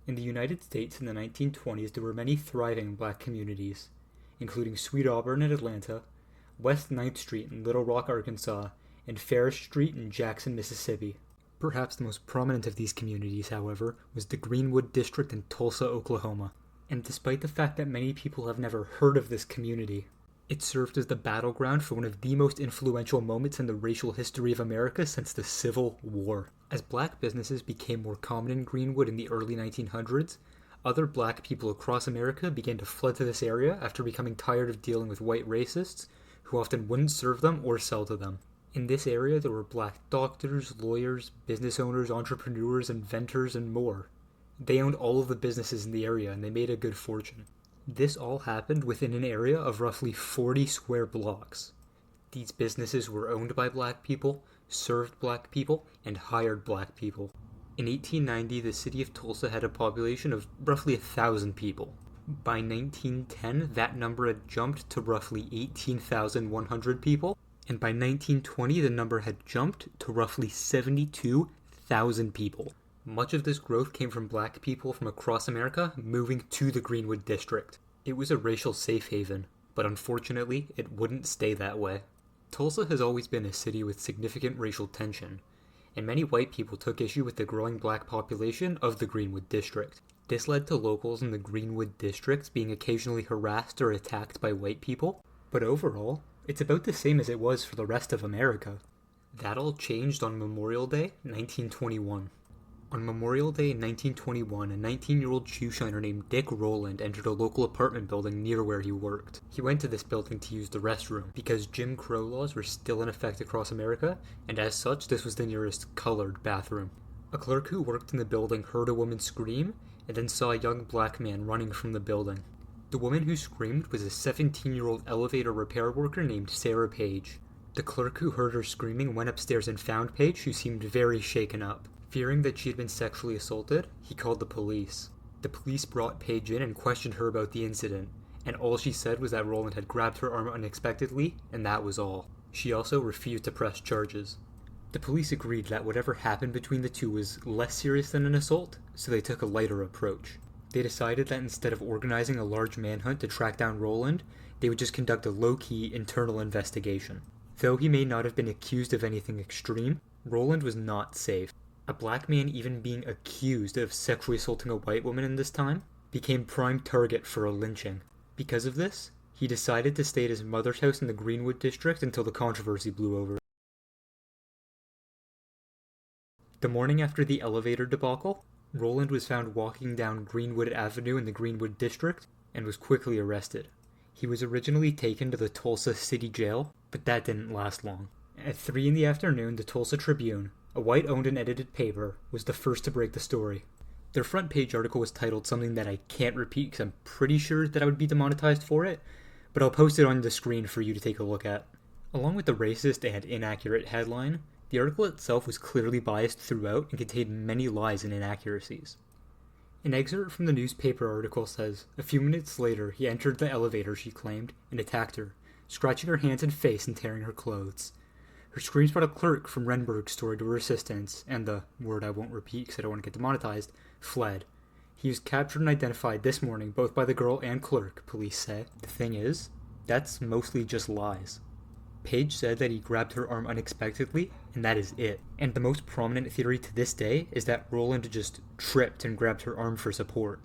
In the United States in the 1920s, there were many thriving black communities, including Sweet Auburn in Atlanta, West Ninth Street in Little Rock, Arkansas, and Farish Street in Jackson, Mississippi. Perhaps the most prominent of these communities, however, was the Greenwood District in Tulsa, Oklahoma. And despite the fact that many people have never heard of this community, it served as the battleground for one of the most influential moments in the racial history of America since the Civil War. As black businesses became more common in Greenwood in the early 1900s, other black people across America began to flood to this area after becoming tired of dealing with white racists who often wouldn't serve them or sell to them. In this area, there were black doctors, lawyers, business owners, entrepreneurs, inventors, and more. They owned all of the businesses in the area and they made a good fortune. This all happened within an area of roughly 40 square blocks. These businesses were owned by black people, served black people, and hired black people. In 1890, the city of Tulsa had a population of roughly 1,000 people. By 1910, that number had jumped to roughly 18,100 people, and by 1920, the number had jumped to roughly 72,000 people. Much of this growth came from black people from across America moving to the Greenwood District. It was a racial safe haven, but unfortunately, it wouldn't stay that way. Tulsa has always been a city with significant racial tension, and many white people took issue with the growing black population of the Greenwood District. This led to locals in the Greenwood District being occasionally harassed or attacked by white people, but overall, it's about the same as it was for the rest of America. That all changed on Memorial Day, 1921. On Memorial Day in 1921, a 19-year-old shoe shiner named Dick Rowland entered a local apartment building near where he worked. He went to this building to use the restroom, because Jim Crow laws were still in effect across America, and as such, this was the nearest colored bathroom. A clerk who worked in the building heard a woman scream, and then saw a young black man running from the building. The woman who screamed was a 17-year-old elevator repair worker named Sarah Page. The clerk who heard her screaming went upstairs and found Page, who seemed very shaken up. Fearing that she had been sexually assaulted, he called the police. The police brought Paige in and questioned her about the incident, and all she said was that Rowland had grabbed her arm unexpectedly, and that was all. She also refused to press charges. The police agreed that whatever happened between the two was less serious than an assault, so they took a lighter approach. They decided that instead of organizing a large manhunt to track down Rowland, they would just conduct a low-key internal investigation. Though he may not have been accused of anything extreme, Rowland was not safe. A black man even being accused of sexually assaulting a white woman in this time became prime target for a lynching. Because of this, he decided to stay at his mother's house in the Greenwood District until the controversy blew over. The morning after the elevator debacle, Rowland was found walking down Greenwood Avenue in the Greenwood District and was quickly arrested. He was originally taken to the Tulsa City Jail, but that didn't last long. At 3 in the afternoon, the Tulsa Tribune, a white-owned and edited paper, was the first to break the story. Their front page article was titled something that I can't repeat because I'm pretty sure that I would be demonetized for it, but I'll post it on the screen for you to take a look at. Along with the racist and inaccurate headline, the article itself was clearly biased throughout and contained many lies and inaccuracies. An excerpt from the newspaper article says, "A few minutes later, he entered the elevator," she claimed, and attacked her, scratching her hands and face and tearing her clothes. Her screams brought a clerk from Renberg's store to her assistance, and the word I won't repeat because I don't want to get demonetized, fled. He was captured and identified this morning both by the girl and clerk, police say. The thing is, that's mostly just lies. Page said that he grabbed her arm unexpectedly, and that is it. And the most prominent theory to this day is that Rowland just tripped and grabbed her arm for support.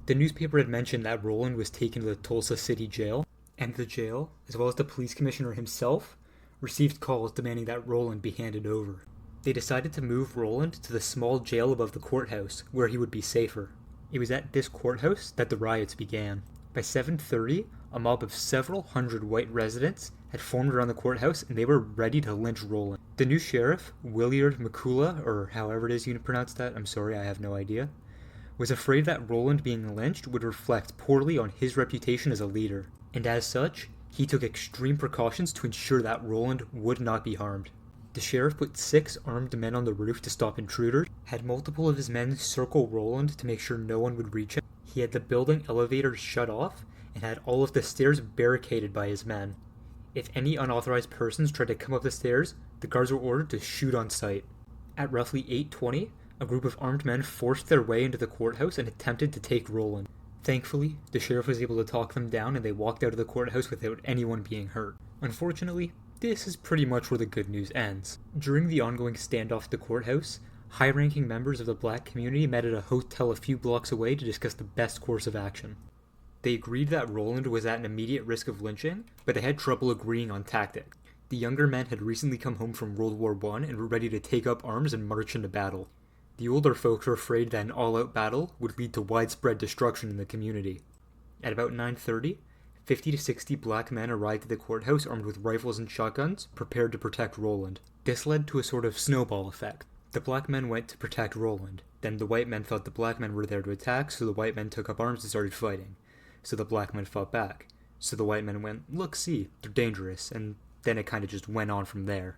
The newspaper had mentioned that Rowland was taken to the Tulsa City Jail, and the jail, as well as the police commissioner himself, received calls demanding that Rowland be handed over. They decided to move Rowland to the small jail above the courthouse, where he would be safer. It was at this courthouse that the riots began. By 7:30, a mob of several hundred white residents had formed around the courthouse and they were ready to lynch Rowland. The new sheriff, Willard McCullough, or however it is you pronounce that, I'm sorry, I have no idea, was afraid that Rowland being lynched would reflect poorly on his reputation as a leader, and as such, he took extreme precautions to ensure that Rowland would not be harmed. The sheriff put 6 armed men on the roof to stop intruders, had multiple of his men circle Rowland to make sure no one would reach him. He had the building elevators shut off, and had all of the stairs barricaded by his men. If any unauthorized persons tried to come up the stairs, the guards were ordered to shoot on sight. At roughly 8:20, A group of armed men forced their way into the courthouse and attempted to take Roland. Thankfully, the sheriff was able to talk them down and they walked out of the courthouse without anyone being hurt. Unfortunately, this is pretty much where the good news ends. During the ongoing standoff at the courthouse, high-ranking members of the black community met at a hotel a few blocks away to discuss the best course of action. They agreed that Roland was at an immediate risk of lynching, but they had trouble agreeing on tactics. The younger men had recently come home from World War I and were ready to take up arms and march into battle. The older folks were afraid that an all-out battle would lead to widespread destruction in the community. At about 9:30, 50 to 60 black men arrived at the courthouse armed with rifles and shotguns, prepared to protect Roland. This led to a sort of snowball effect. The black men went to protect Roland. Then the white men thought the black men were there to attack, so the white men took up arms and started fighting. So the black men fought back. So the white men went, "Look, see, they're dangerous," and then it kind of just went on from there.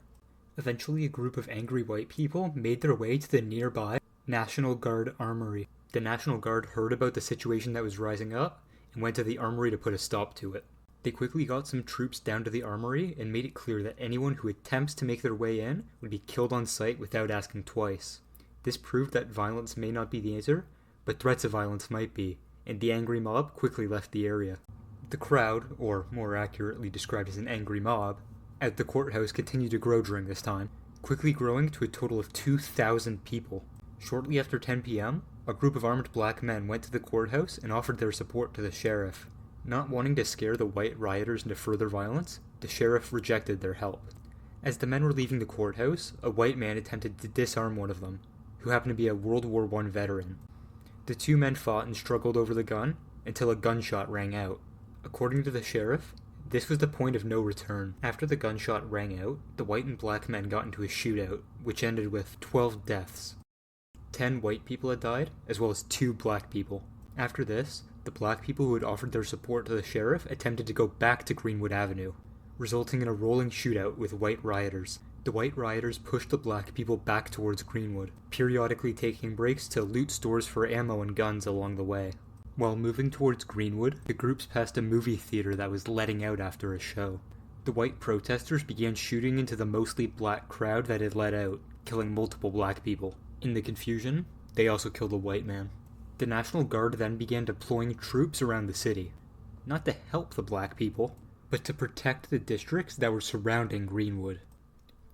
Eventually, a group of angry white people made their way to the nearby National Guard Armory. The National Guard heard about the situation that was rising up and went to the armory to put a stop to it. They quickly got some troops down to the armory and made it clear that anyone who attempts to make their way in would be killed on sight without asking twice. This proved that violence may not be the answer, but threats of violence might be, and the angry mob quickly left the area. The crowd, or more accurately described as an angry mob, at the courthouse continued to grow during this time, quickly growing to a total of 2,000 people. Shortly after 10 p.m., a group of armed black men went to the courthouse and offered their support to the sheriff. Not wanting to scare the white rioters into further violence, the sheriff rejected their help. As the men were leaving the courthouse, a white man attempted to disarm one of them, who happened to be a World War I veteran. The two men fought and struggled over the gun until a gunshot rang out. According to the sheriff, this was the point of no return. After the gunshot rang out, the white and black men got into a shootout, which ended with 12 deaths. 10 white people had died, as well as 2 black people. After this, the black people who had offered their support to the sheriff attempted to go back to Greenwood Avenue, resulting in a rolling shootout with white rioters. The white rioters pushed the black people back towards Greenwood, periodically taking breaks to loot stores for ammo and guns along the way. While moving towards Greenwood, the groups passed a movie theater that was letting out after a show. The white protesters began shooting into the mostly black crowd that had let out, killing multiple black people. In the confusion, they also killed a white man. The National Guard then began deploying troops around the city, not to help the black people, but to protect the districts that were surrounding Greenwood.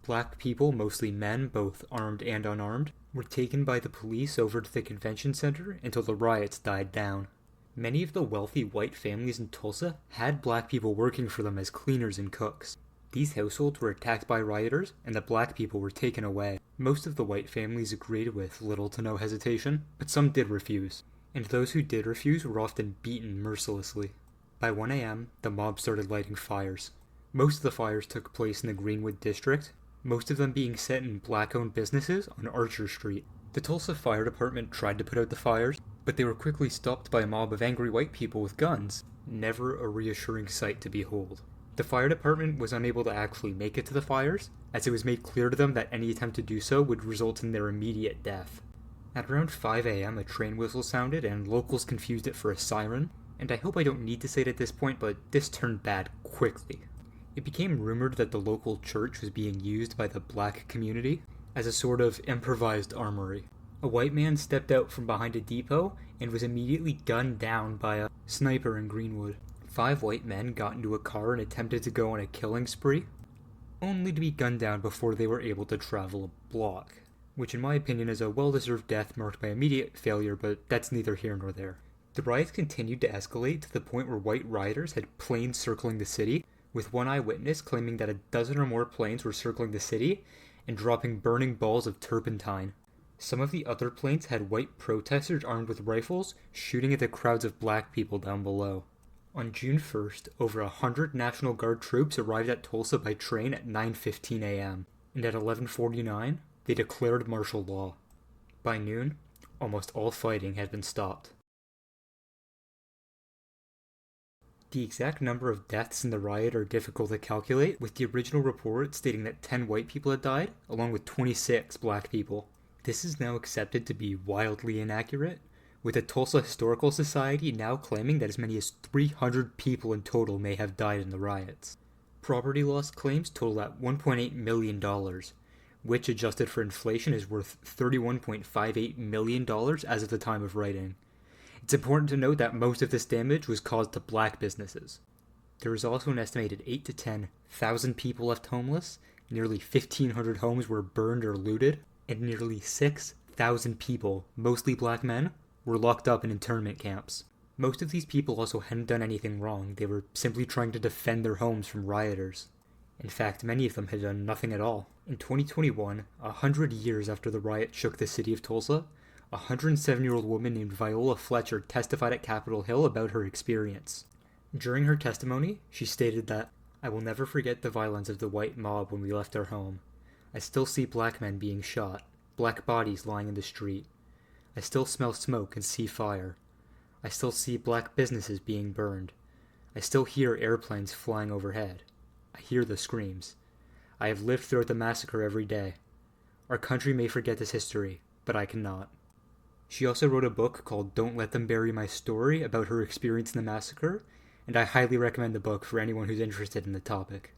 Black people, mostly men, both armed and unarmed, were taken by the police over to the convention center until the riots died down. Many of the wealthy white families in Tulsa had black people working for them as cleaners and cooks. These households were attacked by rioters, and the black people were taken away. Most of the white families agreed with little to no hesitation, but some did refuse, and those who did refuse were often beaten mercilessly. By 1 a.m., the mob started lighting fires. Most of the fires took place in the Greenwood district, most of them being set in black-owned businesses on Archer Street. The Tulsa Fire Department tried to put out the fires, but they were quickly stopped by a mob of angry white people with guns. Never a reassuring sight to behold. The fire department was unable to actually make it to the fires, as it was made clear to them that any attempt to do so would result in their immediate death. At around 5 a.m., a train whistle sounded, and locals confused it for a siren, and I hope I don't need to say it at this point, but this turned bad quickly. It became rumored that the local church was being used by the black community as a sort of improvised armory. A white man stepped out from behind a depot and was immediately gunned down by a sniper in Greenwood. 5 white men got into a car and attempted to go on a killing spree, only to be gunned down before they were able to travel a block, which in my opinion is a well-deserved death marked by immediate failure, but that's neither here nor there. The riots continued to escalate to the point where white rioters had planes circling the city, with one eyewitness claiming that a dozen or more planes were circling the city and dropping burning balls of turpentine. Some of the other planes had white protesters armed with rifles shooting at the crowds of black people down below. On June 1st, over 100 National Guard troops arrived at Tulsa by train at 9:15 a.m., and at 11:49, they declared martial law. By noon, almost all fighting had been stopped. The exact number of deaths in the riot are difficult to calculate, with the original report stating that 10 white people had died, along with 26 black people. This is now accepted to be wildly inaccurate, with the Tulsa Historical Society now claiming that as many as 300 people in total may have died in the riots. Property loss claims total at $1.8 million, which adjusted for inflation is worth $31.58 million as of the time of writing. It's important to note that most of this damage was caused to black businesses. There was also an estimated 8 to 10,000 people left homeless, nearly 1,500 homes were burned or looted, and nearly 6,000 people, mostly black men, were locked up in internment camps. Most of these people also hadn't done anything wrong. They were simply trying to defend their homes from rioters. In fact, many of them had done nothing at all. In 2021, 100 years after the riot shook the city of Tulsa, a 107-year-old woman named Viola Fletcher testified at Capitol Hill about her experience. During her testimony, she stated that, "I will never forget the violence of the white mob when we left our home. I still see black men being shot, black bodies lying in the street. I still smell smoke and see fire. I still see black businesses being burned. I still hear airplanes flying overhead. I hear the screams. I have lived throughout the massacre every day. Our country may forget this history, but I cannot." She also wrote a book called Don't Let Them Bury My Story about her experience in the massacre, and I highly recommend the book for anyone who's interested in the topic.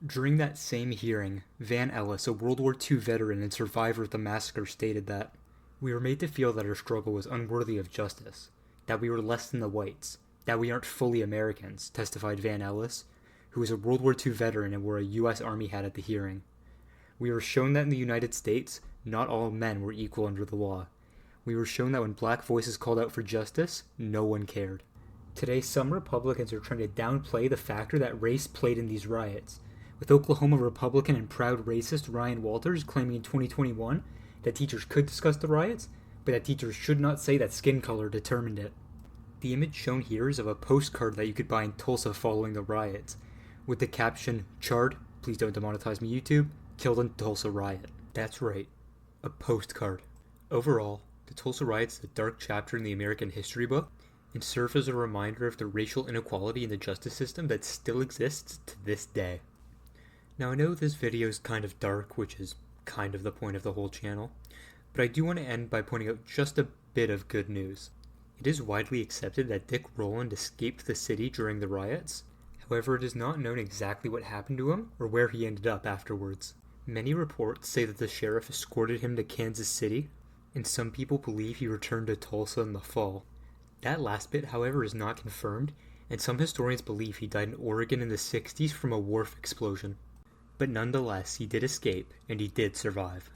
During that same hearing, Van Ellis, a World War II veteran and survivor of the massacre, stated that, "We were made to feel that our struggle was unworthy of justice, that we were less than the whites, that we aren't fully Americans," testified Van Ellis, who was a World War II veteran and wore a U.S. Army hat at the hearing. "We were shown that in the United States, not all men were equal under the law. We were shown that when black voices called out for justice, no one cared." Today, some Republicans are trying to downplay the factor that race played in these riots, with Oklahoma Republican and proud racist Ryan Walters claiming in 2021 that teachers could discuss the riots, but that teachers should not say that skin color determined it. The image shown here is of a postcard that you could buy in Tulsa following the riots, with the caption, "Charred, please don't demonetize me YouTube, killed in Tulsa riot." That's right, a postcard. Overall, the Tulsa riots is a dark chapter in the American history book, and serve as a reminder of the racial inequality in the justice system that still exists to this day. Now, I know this video is kind of dark, which is kind of the point of the whole channel, but I do want to end by pointing out just a bit of good news. It is widely accepted that Dick Rowland escaped the city during the riots. However, it is not known exactly what happened to him or where he ended up afterwards. Many reports say that the sheriff escorted him to Kansas City, and some people believe he returned to Tulsa in the fall. That last bit, however, is not confirmed, and some historians believe he died in Oregon in the 60s from a wharf explosion. But nonetheless, he did escape, and he did survive.